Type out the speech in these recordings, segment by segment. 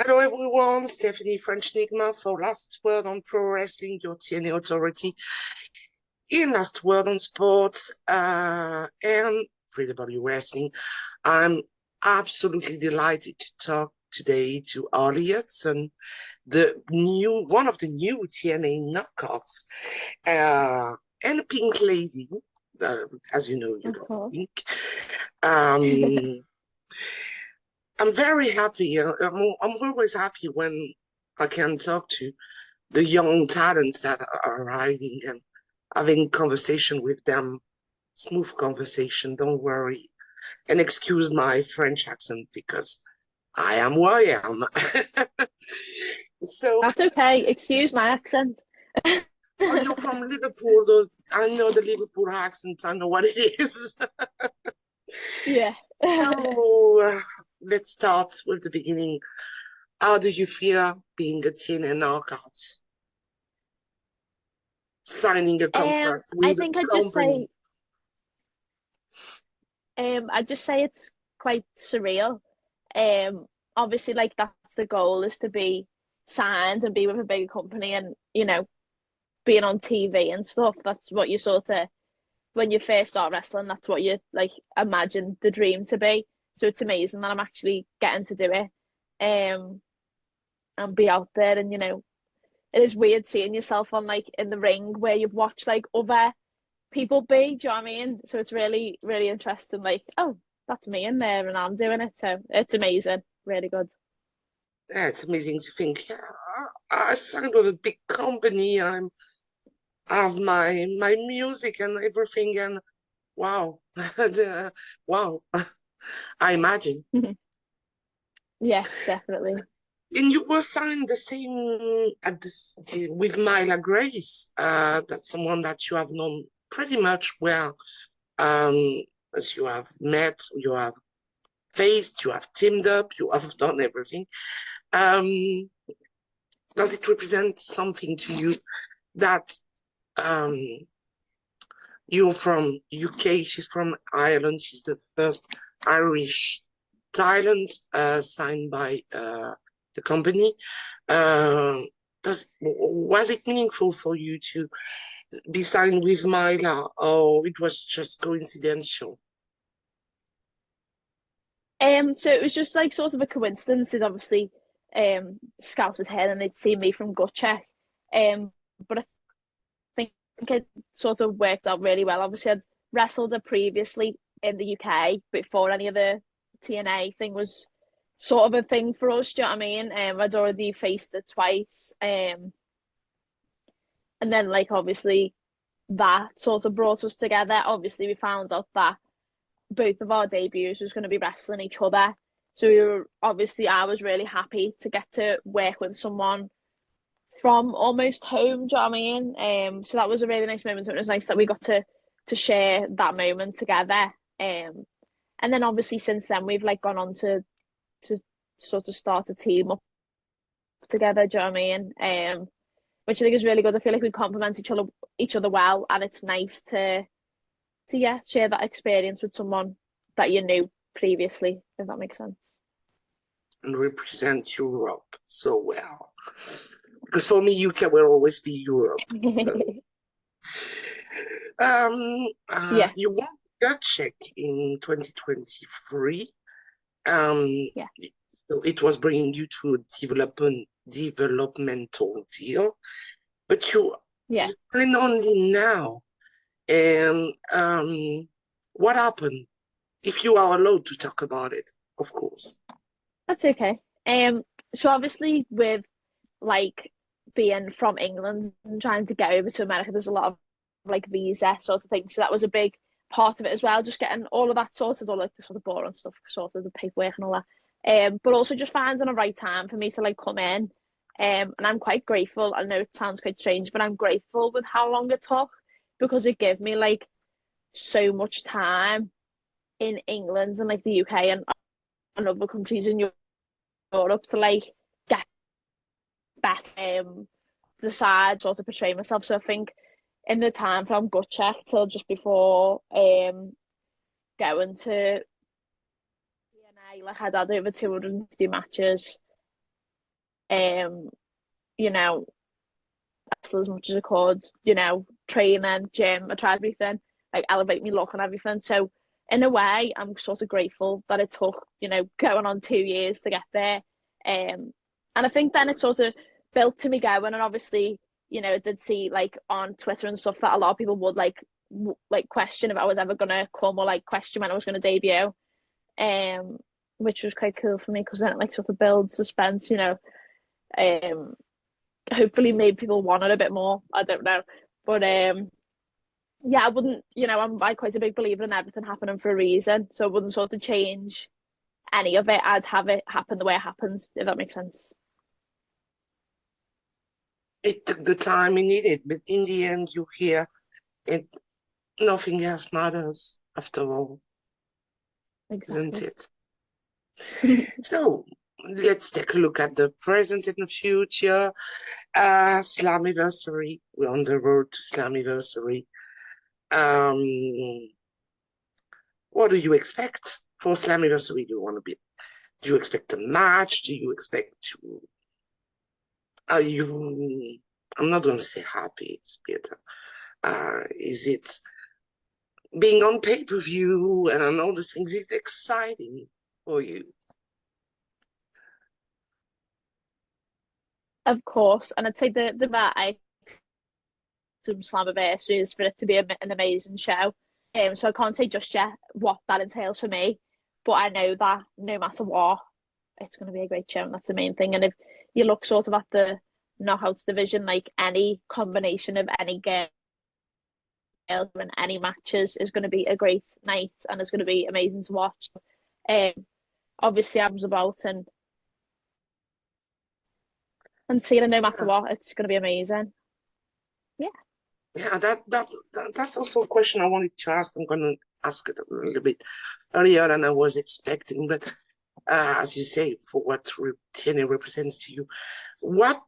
Hello everyone, Stephanie French Nygma for Last Word on Pro Wrestling, your TNA authority in Last Word on Sports and W Wrestling. I'm absolutely delighted to talk today to Harley Hudson, one of the new TNA knockouts, and a pink lady, as you know, you love pink. I'm very happy. I'm always happy when I can talk to the young talents that are arriving and having conversation with them. Smooth conversation, don't worry. And excuse my French accent because I am who I am. So, That's okay. Excuse my accent. oh, you're from Liverpool, though. I know the Liverpool accent. I know what it is. Yeah. So, let's start with the beginning. How do you feel being a TNA knockout? Signing a contract I with a think I'd just company. say, I'd just say it's quite surreal. Obviously, like that's the goal is to be signed and be with a bigger company, and being on TV and stuff. That's what you sort of when you first start wrestling. That's what you like imagine the dream to be. So it's amazing that I'm actually getting to do it, and be out there, and it is weird seeing yourself on like in the ring where you've watched like other people be. Do you know what I mean? So it's really, really interesting. Like, oh, that's me in there, and I'm doing it. So it's amazing. Really good. Yeah, it's amazing to think, yeah, I signed with a big company. I have my music and everything, and wow, wow, I imagine. Yeah, definitely. And you were signed the same with Myla Grace. That's someone that you have known pretty much well. Um, as you have met, you have faced, you have teamed up, you have done everything. Um, does it represent something to you that um, you're from UK, she's from Ireland, she's the first Irish talent signed by the company. Uh, was it meaningful for you to be signed with Myla, or it was just coincidental? So it was just like sort of a coincidence. Is obviously scouts his head and they'd seen me from gut check. But I think it sort of worked out really well. Obviously, I'd wrestled her previously in the UK before any of the TNA thing was sort of a thing for us. Do you know what I mean? I'd already faced it twice. And then like obviously that sort of brought us together. Obviously, we found out that both of our debuts was going to be wrestling each other. So we were obviously I was really happy to get to work with someone from almost home. Do you know what I mean? So that was a really nice moment. So it was nice that we got to share that moment together. And then obviously since then we've like gone on to sort of start a team up together. Do you know what I mean? Which I think is really good. I feel like we complement each other well, and it's nice to yeah share that experience with someone that you knew previously, if that makes sense. And represent Europe so well. Because for me, UK will always be Europe. So, Yeah, you won gut check in 2023. Um, yeah, so it was bringing you to a developmental deal, but yeah. you're playing only now. And what happened? If you are allowed to talk about it, of course. That's okay. So obviously with like being from England and trying to get over to America, there's a lot of like visa sort of things. So that was a big part of it as well, just getting all of that sorted, all like the sort of boring stuff, sort of the paperwork and all that. But also just finding a right time for me to like come in. And I'm quite grateful. I know it sounds quite strange, but I'm grateful with how long it took because it gave me like so much time in England and like the UK and other countries in Europe to like get better, decide sort of portray myself. So I think in the time from gut check till just before going to TNA, like I'd had over 250 matches. You know, wrestle as much as I could, you know, training, gym, I tried everything, like elevate me look and everything. So in a way, I'm sort of grateful that it took, you know, going on 2 years to get there. And I think then it sort of built to me going, and obviously, you know, I did see like on Twitter and stuff that a lot of people would like question if I was ever gonna come, or like question when I was gonna debut. Um, which was quite cool for me because then it like sort of builds suspense, you know. Um, hopefully made people want it a bit more. I don't know, but yeah, I wouldn't. You know, I'm quite a big believer in everything happening for a reason, so I wouldn't sort of change any of it. I'd have it happen the way it happens, if that makes sense. It took the time it needed, but in the end, you hear it. Nothing else matters after all, isn't Exactly. it? So let's take a look at the present and the future. Slammiversary. We're on the road to Slammiversary. Um, what do you expect for Slammiversary? Do you want to be? Do you expect a match? Do you expect to? Are you? I'm not going to say happy. It's better. Is it being on pay-per-view and all these things? Is it exciting for you? Of course, and I'd say the that I some Slammiversary is for it to be an amazing show. So I can't say just yet what that entails for me, but I know that no matter what, it's going to be a great show, and that's the main thing. And if you look sort of at the knockouts division, like any combination of any girl and any matches is going to be a great night, and it's going to be amazing to watch. Um, obviously, I was about and seeing it no matter Yeah, what, it's going to be amazing. Yeah, yeah. That's also a question I wanted to ask. I'm going to ask it a little bit earlier than I was expecting, but as you say, for what TNA represents to you, what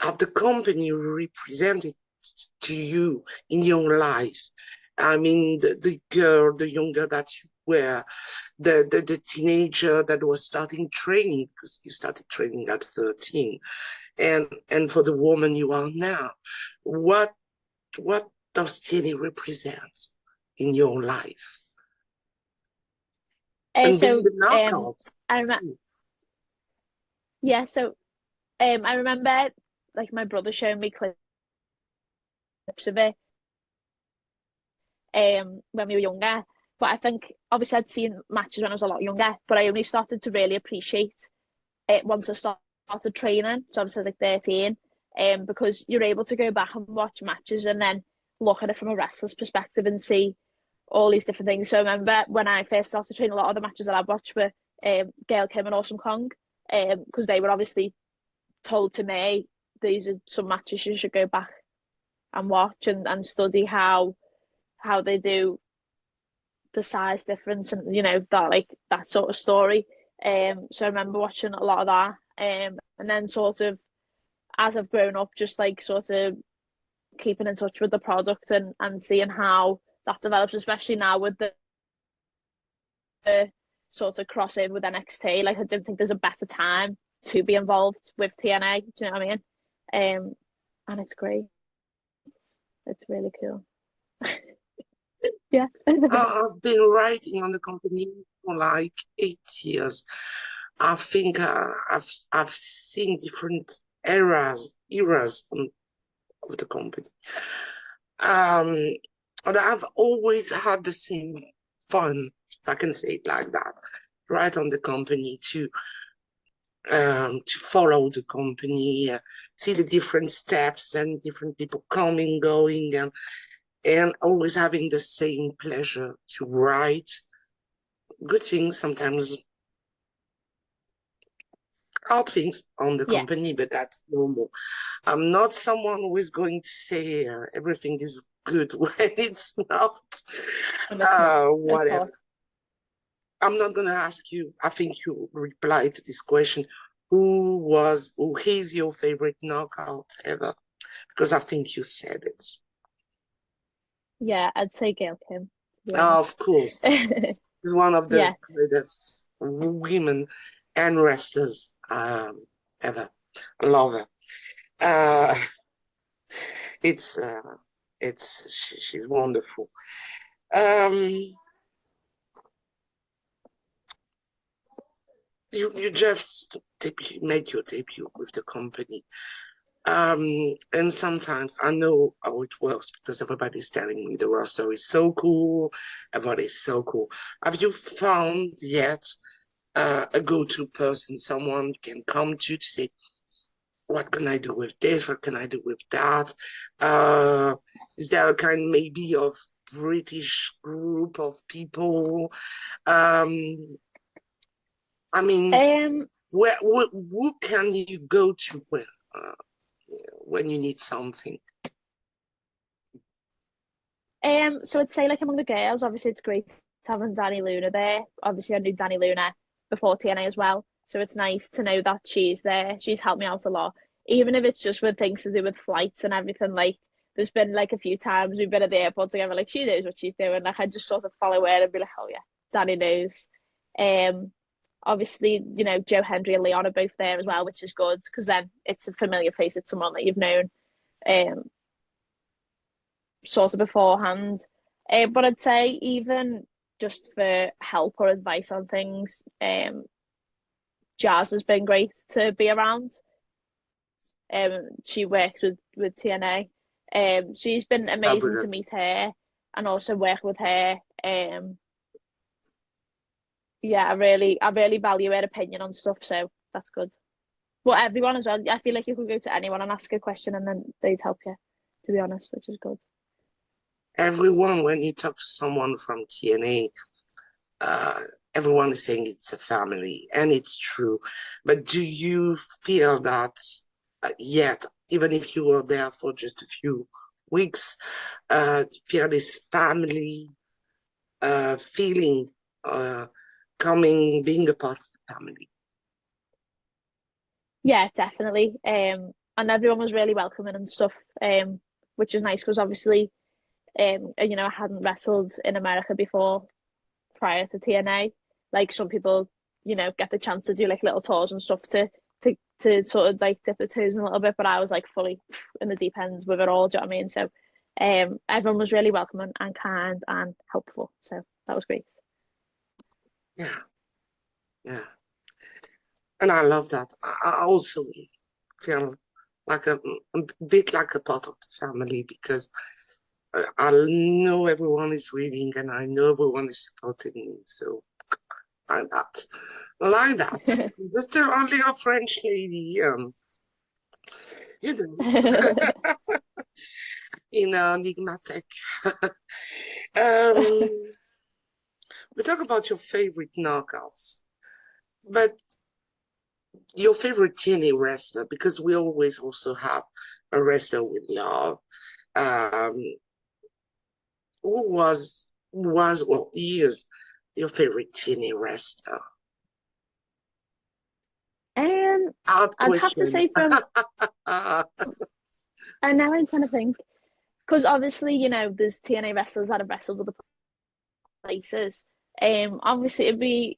have the company represented to you in your life? I mean, the girl, the young girl that you were, the teenager that was starting training, because you started training at 13, and for the woman you are now, what what does TNA represent in your life? And being so the knockout. I remember, yeah, so I remember like my brother showing me clips of it when we were younger. But I think obviously I'd seen matches when I was a lot younger, but I only started to really appreciate it once I started training. So obviously I was like 13, because you're able to go back and watch matches and then look at it from a wrestler's perspective and see all these different things. So I remember when I first started training, a lot of the matches that I watched were Gail Kim and Awesome Kong, because they were obviously told to me these are some matches you should go back and watch and study how they do the size difference and you know that like that sort of story. So I remember watching a lot of that. And then sort of as I've grown up, just like sort of keeping in touch with the product and seeing how that develops, especially now with the sort of crossover with NXT. Like I don't think there's a better time to be involved with TNA. Do you know what I mean? And it's great. It's really cool. Yeah. I've been writing on the company for like 8 years. I think I've seen different eras of the company. Um, and I've always had the same fun, if I can say it like that, right on the company to follow the company, see the different steps and different people coming, going, and always having the same pleasure to write good things, sometimes hard things on the Yeah. company, but that's normal. I'm not someone who is going to say everything is good when it's not. And it's not, of course. Whatever. I'm not going to ask you. I think you replied to this question. Who is your favorite knockout ever? Because I think you said it. Yeah, I'd say Gail Kim, to be Of honest. course, she's one of the Yeah, greatest women and wrestlers. ever. I love her. Uh, it's uh, she's wonderful. Um, you just made your debut with the company. And sometimes I know how it works because everybody's telling me the roster is so cool, everybody's so cool. Have you found yet a go-to person, someone you can come to say, what can I do with this? What can I do with that? Is there a kind maybe of British group of people? Um, I mean, Um, who can you go to when you need something? so I'd say like among the girls, obviously it's great having Danny Luna there. Obviously I knew Danny Luna before TNA as well. So it's nice to know that she's there. She's helped me out a lot. Even if it's just with things to do with flights and everything, like there's been like a few times we've been at the airport together, like she knows what she's doing. Like I just sort of follow her and be like, oh yeah, Danny knows. Um Obviously, you know, Joe Hendry and Leon are both there as well, which is good because then it's a familiar face, it's someone that you've known. Um sort of beforehand. But I'd say even just for help or advice on things, Jazz has been great to be around. She works with TNA. She's been amazing to Fabulous. meet her and also work with her. Yeah, I really value her opinion on stuff, so that's good. But everyone as well. I feel like you could go to anyone and ask a question and then they'd help you, to be honest, which is good. Everyone, when you talk to someone from TNA, everyone is saying it's a family, and it's true. But do you feel that yet, even if you were there for just a few weeks, feel this family feeling coming, being a part of the family? Yeah, definitely. And everyone was really welcoming and stuff. Which is nice because obviously, you know, I hadn't wrestled in America before prior to TNA. Like some people, you know, get the chance to do like little tours and stuff to sort of like dip the toes in a little bit, but I was like fully in the deep end with it all. Do you know what I mean? So, everyone was really welcoming and kind and helpful. So that was great. Yeah, yeah. And I love that. I also feel like a bit like a part of the family because I know everyone is reading and I know everyone is supporting me. So like that. Like that. Just a little French lady, you know, enigmatic. um, we talk about your favorite knockouts, but your favorite TNA wrestler, because we always also have a wrestler with love. Um, who was or is your favorite TNA wrestler? Hard I'd have to question. say I know I'm trying to think because obviously, you know, there's TNA wrestlers that have wrestled other places. Obviously it'd be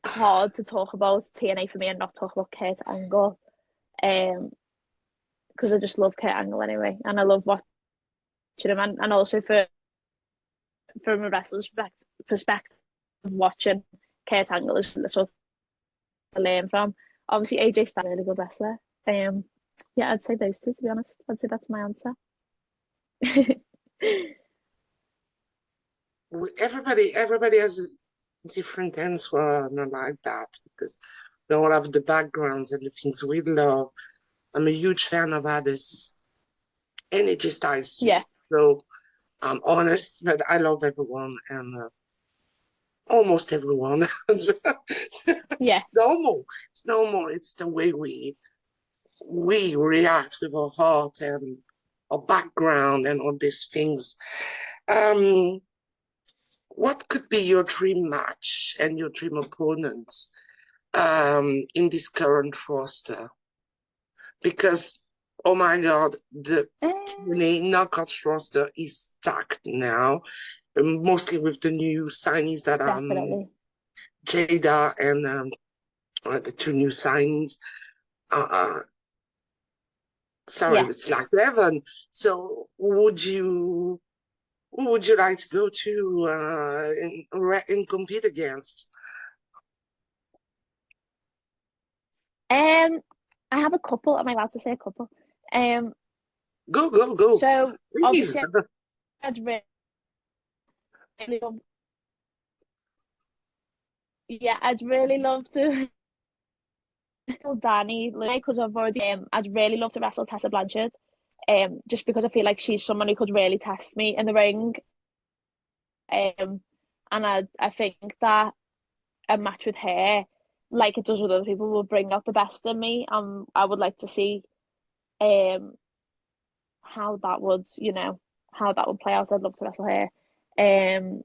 hard to talk about TNA for me and not talk about Kurt Angle. Um, because I just love Kurt Angle anyway, and I love watching him, and also from a wrestler's perspective, watching Kurt Angle is sort of to learn from. Obviously, AJ Styles is a really good wrestler. Yeah, I'd say those two. To be honest, I'd say that's my answer. Everybody has a different answer, not like that, because we all have the backgrounds and the things we love. I'm a huge fan of others, and it just ties to. Yeah, So I'm honest, but I love everyone and almost everyone. yeah, Normal. It's normal. It's the way we react with our heart and our background and all these things. Um, what could be your dream match and your dream opponents in this current roster? Because, oh my God, the TNA Knockout roster is stacked now, mostly with the new signees that definitely. Jada and the two new signings. uh, sorry, Yeah. it's like heaven. So who would you like to go to and compete against? I have a couple. Am I allowed to say a couple? Um, Go, go, go. so Please. obviously I'd really love, yeah, I'd really love to wrestle Danny because I've already I'd really love to wrestle Tessa Blanchard. Just because I feel like she's someone who could really test me in the ring. And I think that a match with her, like it does with other people, will bring out the best in me. I would like to see um how that would, how that would play out. I'd love to wrestle her. Um,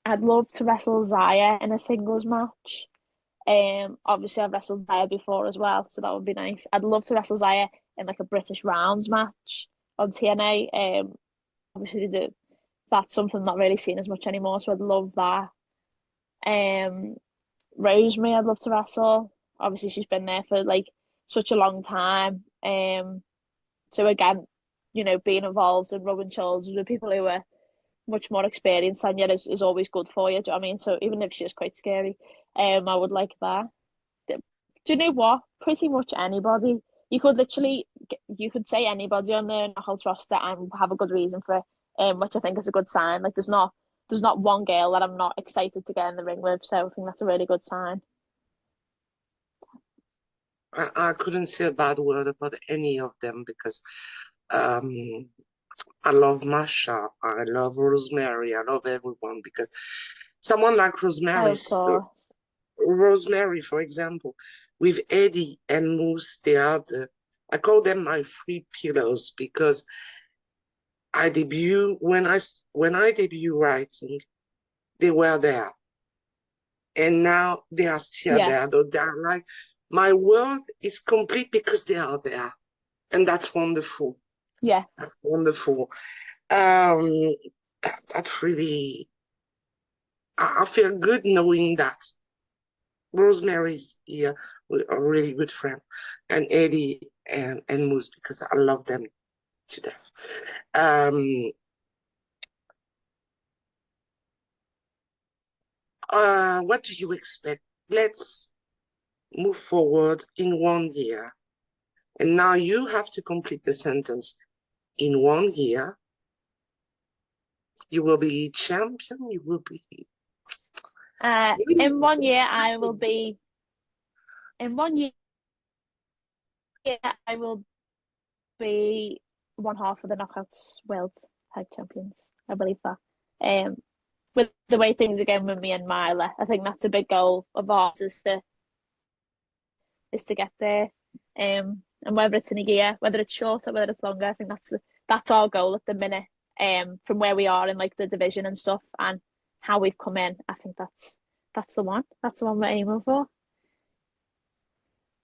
I'd love to wrestle Zaya in a singles match. Obviously I've wrestled Zaya before as well, so that would be nice. I'd love to wrestle Zaya in like a British rounds match on TNA. Obviously that's something not really seen as much anymore, so I'd love that. Um, Rosemary, I'd love to wrestle. Obviously, she's been there for like such a long time. So again, being involved and rubbing shoulders with people who are much more experienced than you is always good for you. Do you know what I mean? So even if she's quite scary, I would like that. Do you know what? Pretty much anybody. You could literally, you could say anybody on the Knockout roster and have a good reason for it, which I think is a good sign. Like there's not one girl that I'm not excited to get in the ring with, so I think that's a really good sign. I couldn't say a bad word about any of them because um, I love Masha, I love Rosemary, I love everyone because someone like Oh, of course. Rosemary, for example, with Eddie and Moose, I call them my three pillars because when I debut writing, they were there, and now they are still Yeah, there. Though they're like my world is complete because they are there, and that's wonderful. yeah. That's wonderful. Um, that really, I feel good knowing that Rosemary's here with a really good friend, and Eddie and Moose because I love them to death. Um, what do you expect? Let's move forward in 1 year. And now you have to complete the sentence. In 1 year, you will be champion. You will be. In 1 year, I will be. In 1 year, I will be one half of the Knockouts World Tag Champions. I believe that. Um, with the way things are going with me and Myla, I think that's a big goal of ours is to get there. And whether it's in a year, whether it's shorter, whether it's longer, I think that's our goal at the minute. From where we are in like the division and stuff, and how we've come in, I think that's the one. That's the one we're aiming for.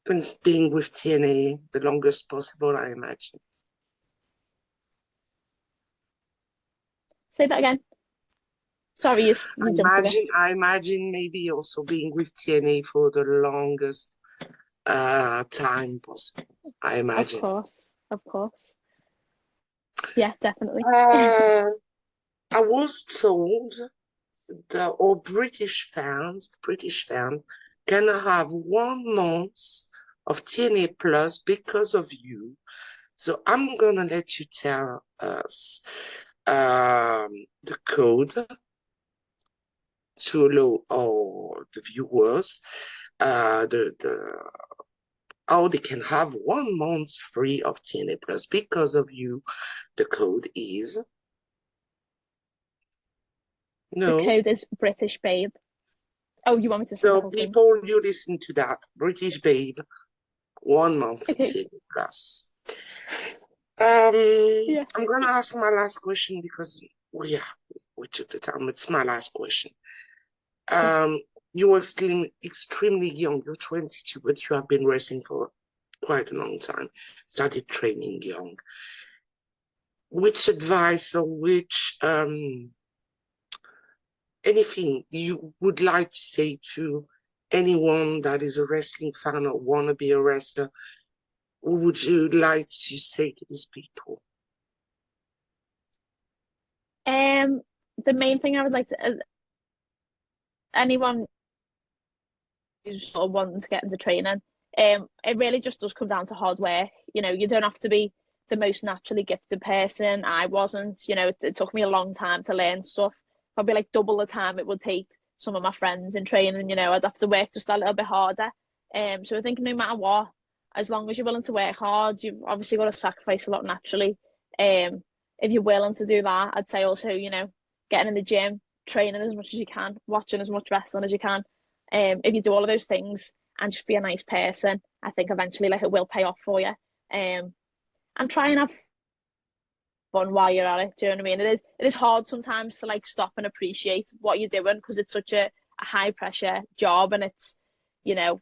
And being with TNA the longest possible, I imagine. Say that again. Sorry, you jumped a bit. I imagine maybe also being with TNA for the longest time possible. I Of imagine. course, of course. Yeah, definitely. Uh, I was told all British fans, can have 1 month of TNA Plus because of you. So I'm gonna let you tell us the code to allow all the viewers the how they can have 1 month free of TNA Plus because of you. The code is The no. code is British Babe. Oh, you want me to say the So whole thing? people, you listen to that. British Babe, 1 month for Okay. TNA Plus. Yeah. I'm gonna ask my last question because we took the time. It's my last question. Okay. Um, you were still extremely young. You're 22, but you have been wrestling for quite a long time. Started training young. Which advice or which anything you would like to say to anyone that is a wrestling fan or want to be a wrestler, what would you like to say to these people? The main thing I would like to, anyone who's sort of wanting to get into training, it really just does come down to hard work. You know, you don't have to be the most naturally gifted person. I wasn't, you know, it took me a long time to learn stuff, probably like double the time it would take some of my friends in training. You know, I'd have to work just a little bit harder. So I think no matter what, as long as you're willing to work hard, you've obviously got to sacrifice a lot naturally. If you're willing to do that, I'd say also, you know, getting in the gym, training as much as you can, watching as much wrestling as you can. If you do all of those things and just be a nice person, I think eventually like it will pay off for you. And try and have fun while you're at it. Do you know what I mean? It is hard sometimes to like stop and appreciate what you're doing because it's such a high pressure job and it's, you know,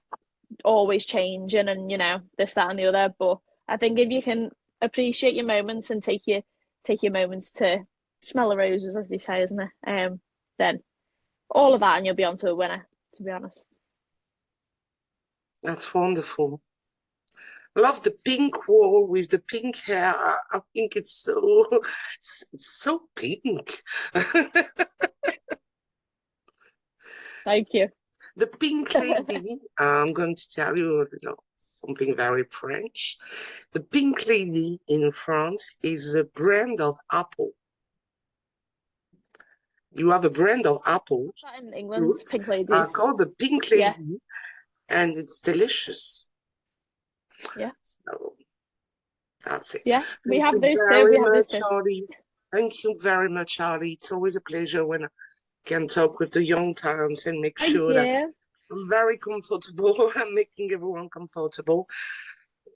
always changing and, you know, this, that and the other. But I think if you can appreciate your moments and take your moments to smell the roses, as they say, isn't it? Then all of that and you'll be on to a winner, to be honest. That's wonderful. Love the pink wall with the pink hair. I think it's so pink. Thank you. The pink lady, I'm going to tell you, something very French. The pink lady in France is a brand of apple. You have a brand of apple. In England, pink ladies. Called the pink lady, yeah. And it's delicious. Yeah. So that's it. Yeah, we have those too. We have those too. Harley. Thank you very much, Harley. It's always a pleasure when I can talk with the young talents and make sure that I'm very comfortable. I'm making everyone comfortable.